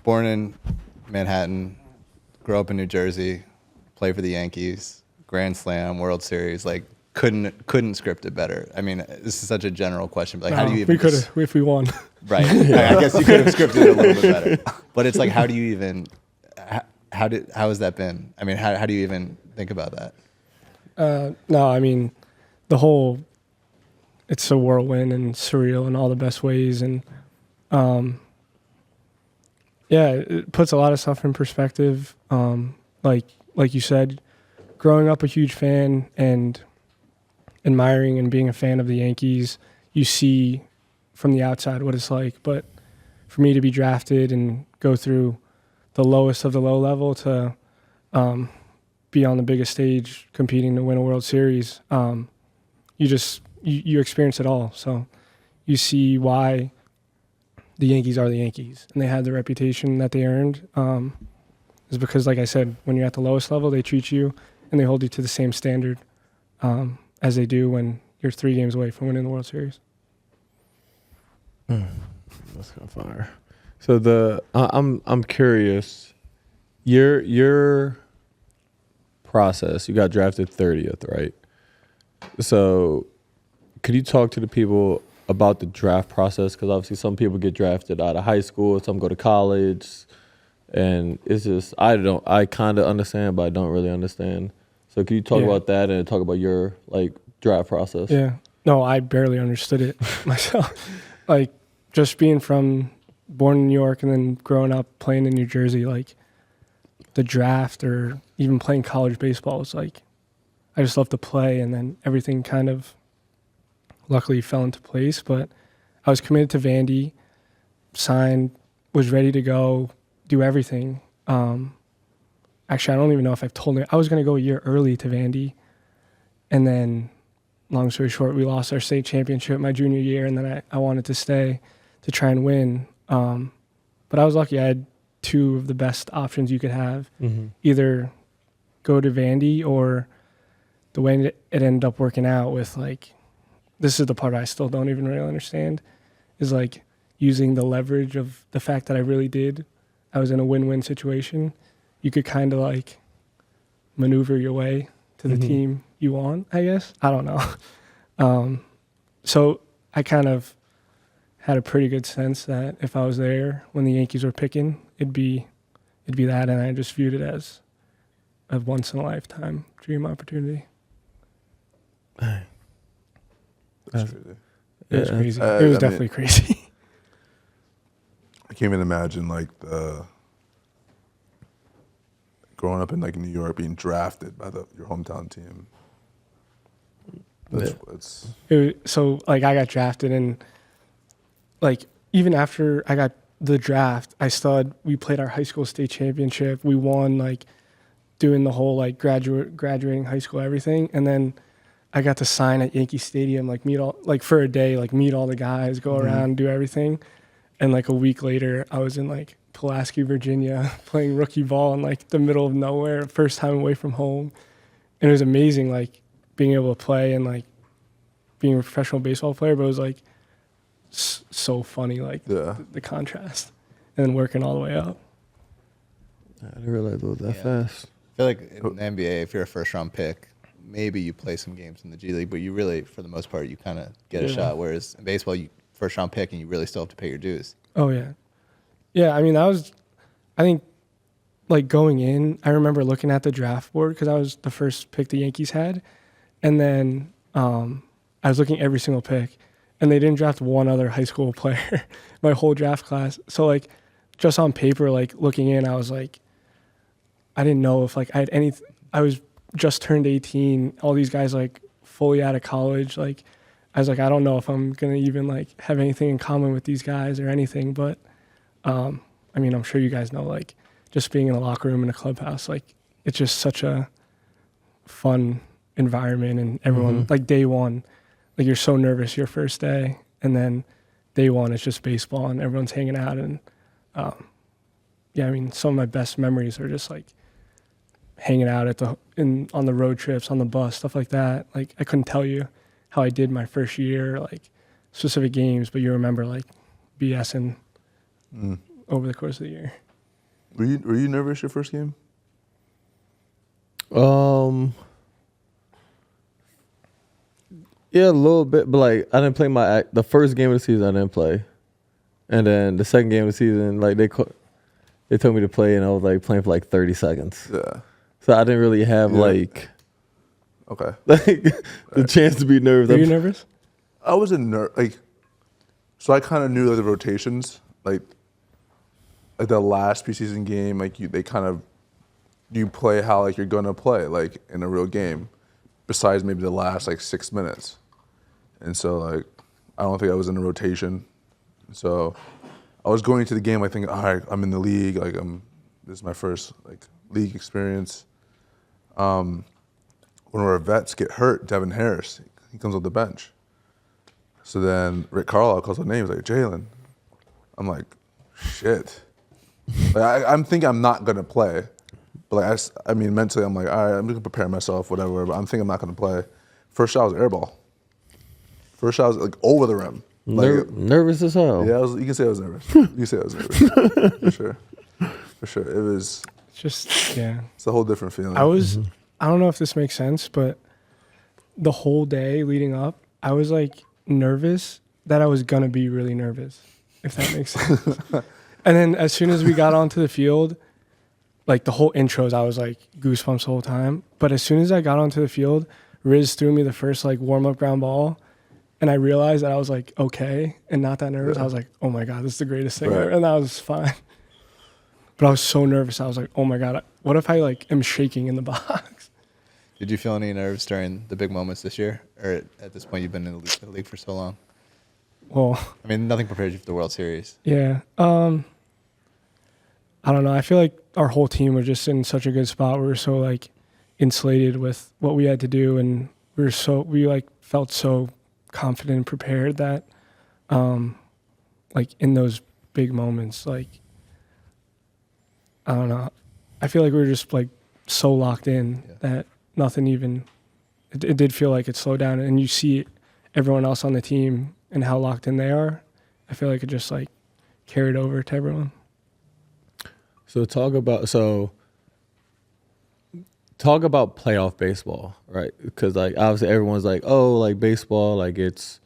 born in Manhattan, grew up in New Jersey, play for the Yankees, Grand Slam, World Series, like couldn't script it better. I mean, this is such a general question, but like, how do you even? We could have if we won. Right. I guess you could have scripted it a little bit better. But it's like, how do you even? How has that been? I mean, how do you even think about that? No, I mean, it's a whirlwind and surreal in all the best ways, and it puts a lot of stuff in perspective. Like you said, growing up a huge fan and admiring and being a fan of the Yankees, you see from the outside what it's like. But for me to be drafted and go through the lowest of the low level to be on the biggest stage competing to win a World Series, you experience it all. So you see why the Yankees are the Yankees, and they have the reputation that they earned. Is because, like I said, when you're at the lowest level, they treat you and they hold you to the same standard as they do when you're 3 games away from winning the World Series. That's kind of fire. So I'm curious. Your process. You got drafted 30th, right? So could you talk to the people about the draft process? Because obviously some people get drafted out of high school, some go to college, and it's just I kind of understand, but I don't really understand. So can you talk about that and talk about your draft process? Yeah. No, I barely understood it myself. Like, just being born in New York and then growing up playing in New Jersey, like the draft or even playing college baseball was like, I just love to play, and then everything kind of luckily fell into place. But I was committed to Vandy, signed, was ready to go, do everything. Actually, I don't even know if I've told you. I was going to go a year early to Vandy, and then, long story short, we lost our state championship my junior year, and then I wanted to stay to try and win. But I was lucky. I had 2 of the best options you could have. Mm-hmm. Either go to Vandy, or the way it ended up working out with, this is the part I still don't even really understand, is using the leverage of the fact that I really did. I was in a win-win situation. You could kind of maneuver your way to the team you want, I guess. I don't know. So I kind of had a pretty good sense that if I was there when the Yankees were picking, it'd be that, and I just viewed it as a once in a lifetime dream opportunity. That's crazy. It was crazy. It was definitely crazy. I can't even imagine growing up in New York, being drafted by your hometown team. I got drafted, and even after I got the draft, we played our high school state championship. We won, doing the whole graduating high school, everything, and then I got to sign at Yankee Stadium, meet all for a day, meet all the guys, go around, do everything, and a week later, I was in Pulaski, Virginia, playing rookie ball in the middle of nowhere, first time away from home, and it was amazing, being able to play and being a professional baseball player, but it was so funny, the contrast, and then working all the way up. I didn't realize it was that fast. I feel like in the NBA, if you're a first-round pick, maybe you play some games in the G League, but you really, for the most part, you kind of get a shot. Whereas in baseball, you first-round pick, and you really still have to pay your dues. Oh, yeah. Yeah, I mean, I think, going in, I remember looking at the draft board because I was the first pick the Yankees had, and then I was looking at every single pick, and they didn't draft one other high school player my whole draft class. So, just on paper, looking in, I was I didn't know if, I had any. I was just turned 18, all these guys, fully out of college. I was I don't know if I'm going to even, have anything in common with these guys or anything. But, I mean, I'm sure you guys know, just being in a locker room in a clubhouse, it's just such a fun environment. And everyone, day one, you're so nervous your first day. And then day one, it's just baseball and everyone's hanging out. And, I mean, some of my best memories are just, hanging out on the road trips, on the bus, stuff like that. I couldn't tell you how I did my first year, specific games, but you remember BSing over the course of the year. Were you nervous your first game? Yeah, a little bit, but like I didn't play the first game of the season. I didn't play, and then the second game of the season, like they told me to play, and I was like playing for like 30 seconds. Yeah. So I didn't really have Okay. the chance to be nervous. Were you nervous? I wasn't so I kind of knew the rotations, like the last preseason game, like you play how like you're gonna play like in a real game, besides maybe the last like 6 minutes, and so like I don't think I was in a rotation, so I was going into the game. I think, all right, I'm in the league, like this is my first like league experience. One of our vets get hurt, Devin Harris, he comes off the bench. So then Rick Carlisle calls the name. He's like, Jalen. I'm like, shit. Like, I'm thinking I'm not going to play. But like, I mean, mentally, I'm like, all right, I'm going to prepare myself, whatever. But I'm thinking I'm not going to play. First shot was airball. First shot was like over the rim. Like, nervous as hell. Yeah, you can say I was nervous. You can say I was nervous. For sure. For sure. It was. Just, yeah. It's a whole different feeling. I don't know if this makes sense, but the whole day leading up, I was like nervous that I was going to be really nervous, if that makes sense. And then as soon as we got onto the field, like the whole intros, I was like goosebumps the whole time. But as soon as I got onto the field, Riz threw me the first like warm-up ground ball, and I realized that I was like okay and not that nervous. Yeah. I was like, oh my God, this is the greatest thing ever. And that was fine. But I was so nervous. I was like, oh my God, what if I like am shaking in the box? Did you feel any nerves during the big moments this year? Or at this point, you've been in the league for so long? Well, I mean, nothing prepares you for the World Series. Yeah. I don't know. I feel like our whole team was just in such a good spot. We were so like insulated with what we had to do, and we like felt so confident and prepared that like in those big moments, like I don't know. I feel like we were just like so locked in that nothing even it did feel like it slowed down, and you see everyone else on the team and how locked in they are. I feel like it just like carried over to everyone. So talk about playoff baseball, right? Because like obviously everyone's like, oh, like baseball, like it's,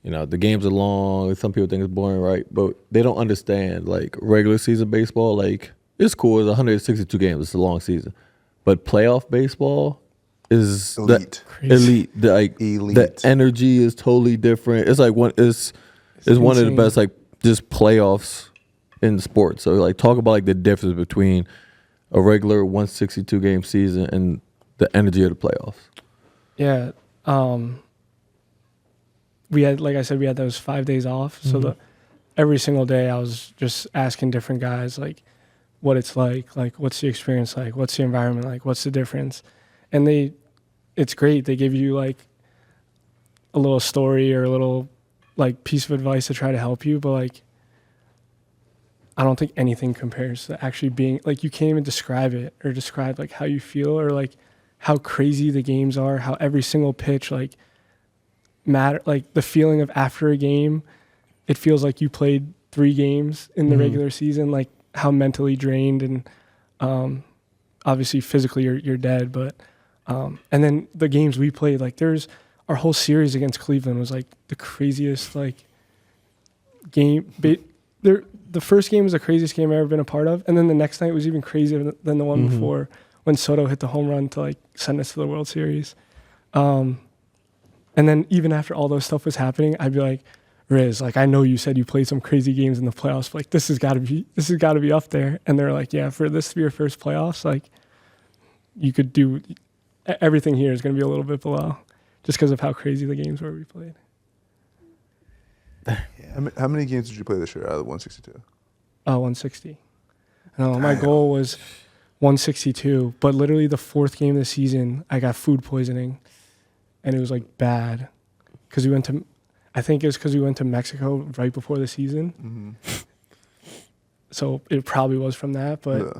you know, the games are long. Some people think it's boring, right? But they don't understand like regular season baseball. Like it's cool. It's 162 games. It's a long season, but playoff baseball is elite. Elite. The energy is totally different. It's like it's one of the best like just playoffs in sports. So like talk about like the difference between a regular 162 game season and the energy of the playoffs. Yeah. We had, like I said, we had those 5 days off. Mm-hmm. So every single day I was just asking different guys like what it's like what's the experience like, what's the environment like, what's the difference. And it's great. They give you like a little story or a little like piece of advice to try to help you, but like I don't think anything compares to actually being like, you can't even describe it or describe like how you feel or like how crazy the games are, how every single pitch like matter, like the feeling of after a game, it feels like you played 3 games in the regular season, like how mentally drained and obviously physically you're dead, but and then the games we played, like our whole series against Cleveland was like the craziest like game. The first game was the craziest game I've ever been a part of, and then the next night was even crazier than the one before when Soto hit the home run to like send us to the World Series. And then even after all those stuff was happening, I'd be like, Riz, like I know you said you played some crazy games in the playoffs, but like this has got to be up there. And they're like, yeah, for this to be your first playoffs, like you could do everything here is going to be a little bit below, just because of how crazy the games were we played. Yeah. How many games did you play this year out of the 162? 160. No, my goal was 162, but literally the 4th game of the season, I got food poisoning, and it was like bad, because I think it was because we went to Mexico right before the season. Mm-hmm. So it probably was from that, but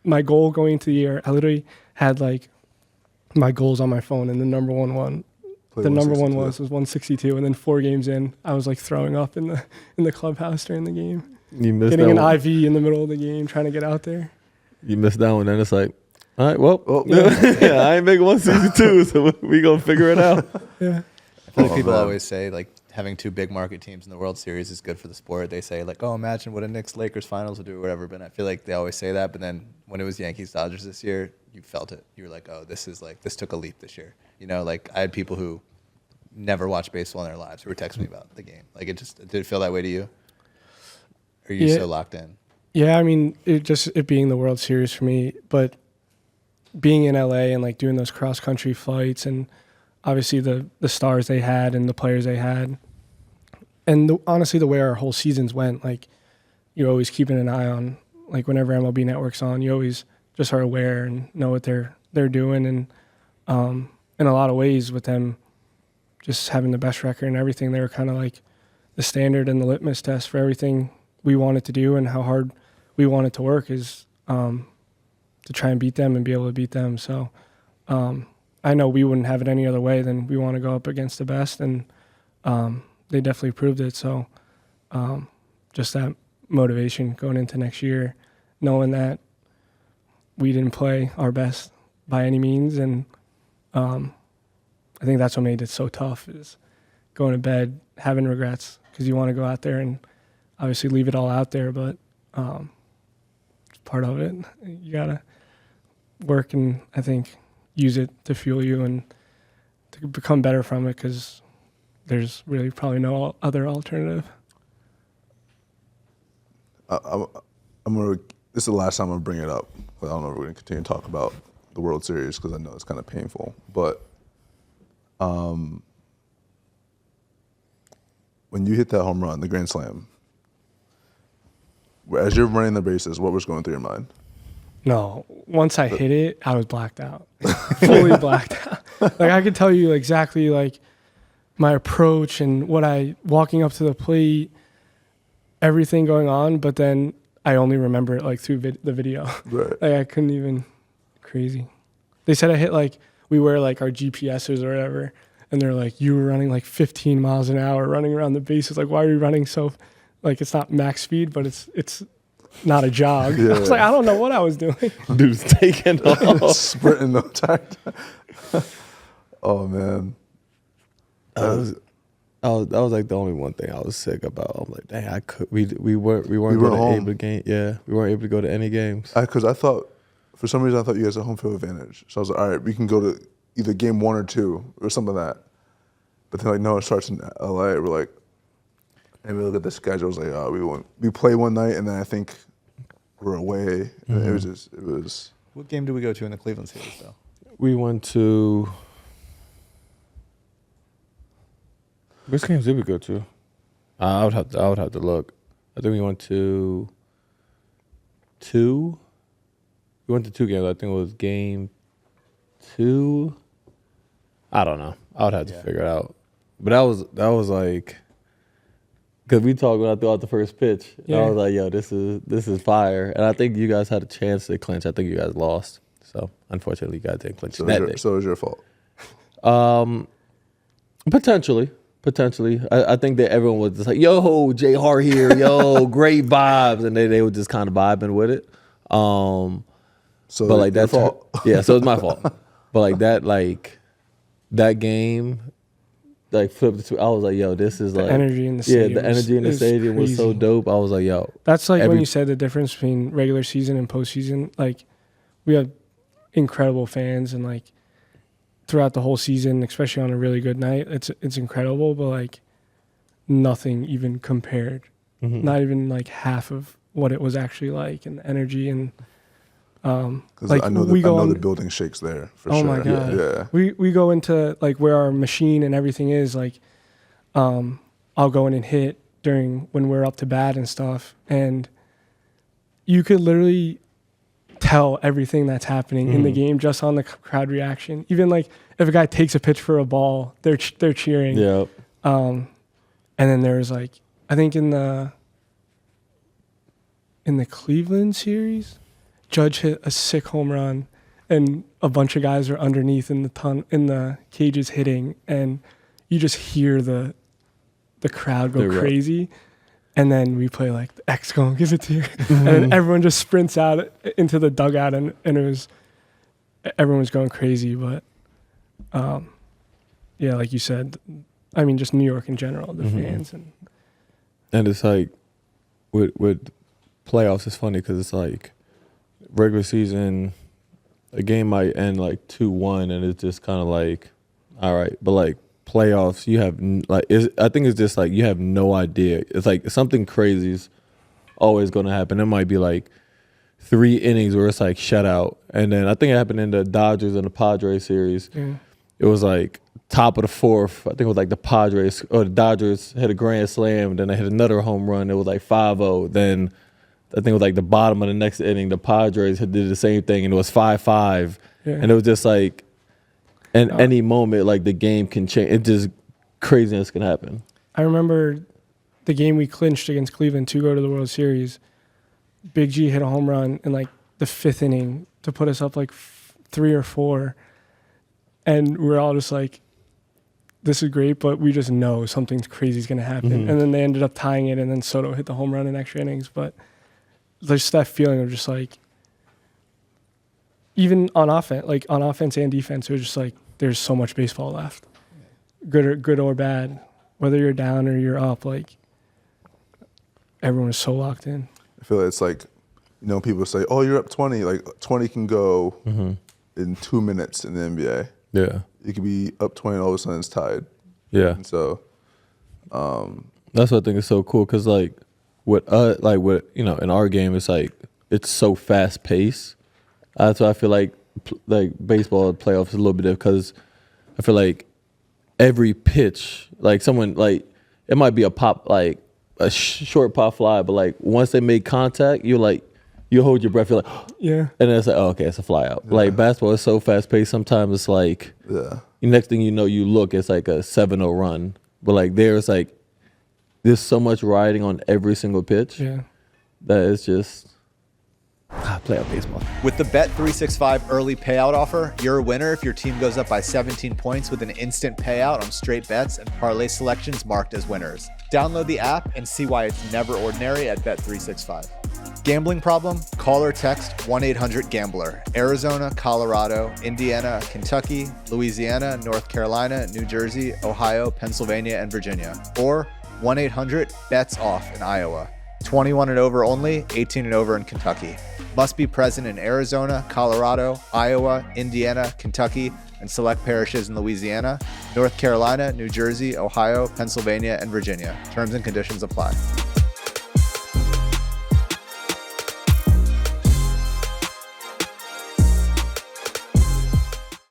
my goal going into the year, I literally had like my goals on my phone, and the number one was 162, and then 4 games in, I was like throwing up in the clubhouse during the game. You missed getting that an one. IV in the middle of the game, trying to get out there. You missed that one, then it's like, all right, well, Oh, yeah, I ain't making one season two, so we gonna figure it out. Yeah. I feel like Oh, people man. always say like having two big market teams in the World Series is good for the sport. They say like, oh, imagine what a Knicks-Lakers finals would do or whatever. But I feel like they always say that. But then when it was Yankees-Dodgers this year, you felt it. You were like, oh, this took a leap this year. You know, like I had people who never watched baseball in their lives who were texting me about the game. Like did it feel that way to you? Or are you Yeah. so locked in? Yeah, I mean, it being the World Series for me, but being in LA and like doing those cross country flights and obviously the stars they had and the players they had, and honestly the way our whole seasons went, like you're always keeping an eye on, like whenever MLB Network's on, you always just are aware and know what they're doing, and in a lot of ways with them just having the best record and everything, they were kind of like the standard and the litmus test for everything we wanted to do and how hard we wanted to work is to try and beat them and be able to beat them. So I know we wouldn't have it any other way than we want to go up against the best, and they definitely proved it. So just that motivation going into next year, knowing that we didn't play our best by any means, and I think that's what made it so tough is going to bed having regrets because you want to go out there and obviously leave it all out there, but it's part of it. You gotta work and I think use it to fuel you and to become better from it because there's really probably no other alternative. I'm gonna. This is the last time I'm gonna bring it up. But I don't know if we're gonna continue to talk about the World Series because I know it's kind of painful. But when you hit that home run, the grand slam, as you're running the bases, what was going through your mind? No, once I hit it, I was blacked out, fully blacked out. Like I could tell you exactly like my approach and walking up to the plate, everything going on, but then I only remember it like through the video. Right. Like I couldn't even, crazy. They said I hit like, we wear like our GPSs or whatever, and they're like, you were running like 15 miles an hour running around the bases. Like, why are you running so, like it's not max speed, but it's not a jog. Yeah. I was like, I don't know what I was doing. Dude's taking off. Sprinting no time. Oh man. That was like the only one thing I was sick about. I'm like, dang, we weren't weren't going to home. able to game. Yeah, we weren't able to go to any games. Because I thought, for some reason, I thought you guys had home field advantage. So I was like, all right, we can go to either game 1 or 2 or something like that. But then like, no, it starts in LA. We're like, and we look at the schedule. I was like, oh, we play one night, and then I think we're away. And it was. What game did we go to in the Cleveland series though? We went to. Which games did we go to? I would have to look. I think we went to 2. We went to 2 games. I think it was game 2. I don't know. I would have to figure it out. But that was like, because we talked when I threw out the first pitch. Yeah. I was like, yo, this is fire. And I think you guys had a chance to clinch. I think you guys lost. So unfortunately, you guys didn't clinch that day. So it was your fault. Potentially. I think that everyone was just like, yo, Jay Hart here, yo, great vibes. And they were just kind of vibing with it. So But like your that's fault. yeah, so it's my fault. But that game, like flipped to, I was like, yo, this is like energy in the stadium Yeah, the energy in the is stadium was so crazy. dope. I was like, yo, That's like when you said the difference between regular season and postseason. Like we have incredible fans and like throughout the whole season, especially on a really good night, it's incredible, but like nothing even compared. Not even like half of what it was actually like, and the energy and Because like I know the building shakes there for oh sure. my god, Yeah. We go into like where our machine and everything is like, I'll go in and hit during when we're up to bat and stuff, and you could literally tell everything that's happening in the game just on the crowd reaction. Even like if a guy takes a pitch for a ball, they're cheering. yeah, And then there's like, I think in the Cleveland series, Judge hit a sick home run, and a bunch of guys are underneath in the cages hitting, and you just hear the crowd go They're right. crazy. And then we play like the X gonna give it to you, and then everyone just sprints out into the dugout, and everyone was going crazy. But yeah, like you said, I mean, just New York in general, the fans and it's like with playoffs, it's funny because it's like regular season, a game might end like 2-1, and it's just kind of like, all right, but like playoffs, you have I think it's just like you have no idea. It's like something crazy is always going to happen. It might be like 3 innings where it's like shutout, and then I think it happened in the Dodgers and the Padres series. It was like top of the 4th. I think it was like the Padres or the Dodgers hit a grand slam, then they hit another home run. It was like 5-0. Then I think it was like the bottom of the next inning, the Padres did the same thing, and it was 5-5. And it was just like, and any moment, like the game can change. It just craziness can happen. I remember the game we clinched against Cleveland to go to the World Series. Big G hit a home run in like the 5th inning to put us up like 3 or 4. And we're all just like, this is great, but we just know something crazy is going to happen. And then they ended up tying it, and then Soto hit the home run in extra innings. But there's just that feeling of just like, even on offense and defense, it was just like, there's so much baseball left, good or bad, whether you're down or you're up. Like, everyone was so locked in. I feel like it's like, you know, people say, "Oh, you're up 20." Like 20 can go in 2 minutes in the NBA. Yeah, you could be up 20, and all of a sudden it's tied. Yeah, and so that's what I think is so cool because like with you know, in our game, it's like it's so fast paced. That's why I feel like baseball playoffs is a little bit different because I feel like every pitch, like someone like it might be a pop, like a short pop fly, but like once they make contact, you're like you hold your breath, you're like yeah, and then it's like, oh, okay, it's a fly out. Like basketball is so fast paced. Sometimes it's like next thing you know, you look, it's like a 7-0 run, but like there's so much riding on every single pitch that it's just. Playoff baseball. With the Bet365 early payout offer, you're a winner if your team goes up by 17 points with an instant payout on straight bets and parlay selections marked as winners. Download the app and see why it's never ordinary at Bet365. Gambling problem? Call or text 1-800-GAMBLER. Arizona, Colorado, Indiana, Kentucky, Louisiana, North Carolina, New Jersey, Ohio, Pennsylvania, and Virginia. Or 1-800-BETS-OFF in Iowa. 21 and over only, 18 and over in Kentucky. Must be present in Arizona, Colorado, Iowa, Indiana, Kentucky, and select parishes in Louisiana, North Carolina, New Jersey, Ohio, Pennsylvania, and Virginia. Terms and conditions apply.